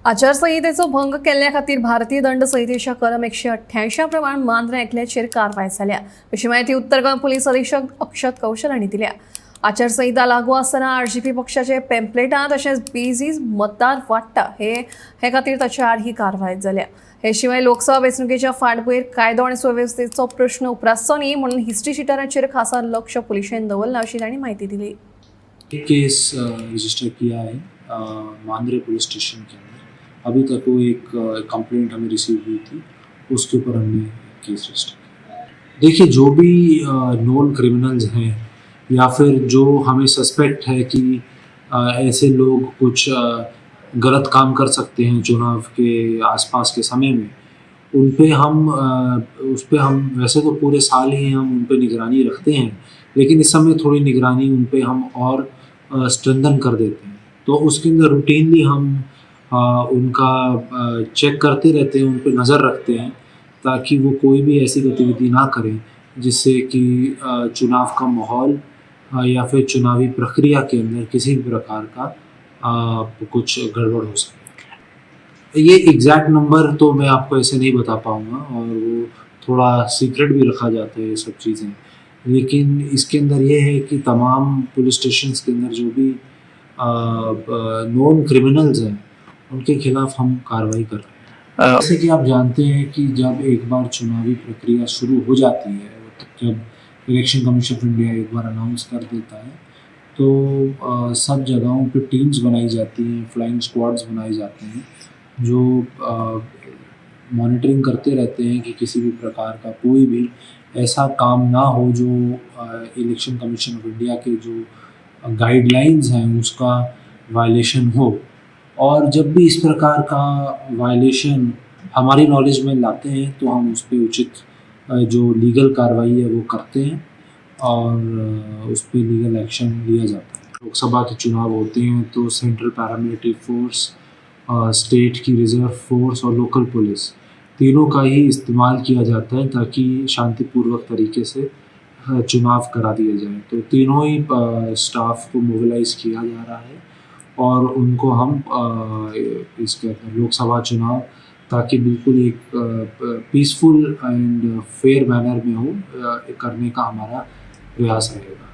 आचारसंहितेचो भंग केल्ल्या खातीर भारतीय दंड संहितेच्या कलम 188 प्रमाण मांद्रे एकल्याचेर कारवाय जाल्या अशी माहिती उत्तर गोंय पुलीस अधीक्षक अक्षत कौशल हांणी दिल्या। आचारसंहिता लागू आसतना आरजीपी पक्षाचे पॅम्पलेटां तशेंच बेजीस मतदार वाडटा हे खातीर ताचे आड ही कारवाय जाल्या। हे शिवाय लोकसभा वेंचणुकेच्या फाटभुंयेर कायदो आनी सुवेवस्थेचो प्रश्न उपरासचो न्ही म्हणून हिस्ट्री शीटरांचेर खासा लक्ष पुलिशेन दवरलां अशी तांणी माहिती दिली। केस रजिस्टर किया है मांद्रे पुलिस स्टेशन के अंदर। अभी तक वो एक कंप्लेंट हमें रिसीव हुई थी, उसके ऊपर हमने केस रजिस्टर किया। देखिए, जो भी नोन क्रिमिनल्स हैं या फिर जो हमें सस्पेक्ट है कि ऐसे लोग कुछ गलत काम कर सकते हैं चुनाव के आसपास के समय में, उन पे हम वैसे तो पूरे साल ही हम उन पे निगरानी रखते हैं, लेकिन इस समय थोड़ी निगरानी उन पे हम और स्ट्रेंथन कर देते हैं। तो उसके अंदर रूटीनली हम उनका चेक करते रहते हैं, उन पे नज़र रखते हैं ताकि वो कोई भी ऐसी गतिविधि ना करें जिससे कि चुनाव का माहौल या फिर चुनावी प्रक्रिया के अंदर किसी भी प्रकार का कुछ गड़बड़ हो सके। ये एग्जैक्ट नंबर तो मैं आपको ऐसे नहीं बता पाऊँगा और वो थोड़ा सीक्रेट भी रखा जाता है ये सब चीज़ें, लेकिन इसके अंदर ये है कि तमाम पुलिस स्टेशंस के अंदर जो भी नॉन क्रिमिनल्स हैं उनके खिलाफ हम कार्रवाई कर रहे हैं। जैसे कि आप जानते हैं कि जब एक बार चुनावी प्रक्रिया शुरू हो जाती है, जब इलेक्शन कमीशन ऑफ इंडिया एक बार अनाउंस कर देता है तो सब जगहों पे टीम्स बनाई जाती हैं, फ्लाइंग स्क्वाड्स बनाए जाते हैं जो मॉनिटरिंग करते रहते हैं कि किसी भी प्रकार का कोई भी ऐसा काम ना हो जो इलेक्शन कमीशन ऑफ इंडिया के जो गाइडलाइंस हैं उसका वायलेशन हो। और जब भी इस प्रकार का वायलेशन हमारी नॉलेज में लाते हैं तो हम उस पर उचित जो लीगल कार्रवाई है वो करते हैं और उस पर लीगल एक्शन लिया जाता है। लोकसभा के चुनाव होते हैं तो सेंट्रल पैरामिलिट्री फोर्स, स्टेट की रिजर्व फोर्स और लोकल पुलिस तीनों का ही इस्तेमाल किया जाता है ताकि शांतिपूर्वक तरीके से चुनाव करा दिया जाए। तो तीनों ही स्टाफ को मोबिलाइज़ किया जा रहा है और उनको हम इसके लोकसभा चुनाव ताकि बिल्कुल एक पीसफुल एंड फेयर मैनर में हो करने का हमारा प्रयास रहेगा।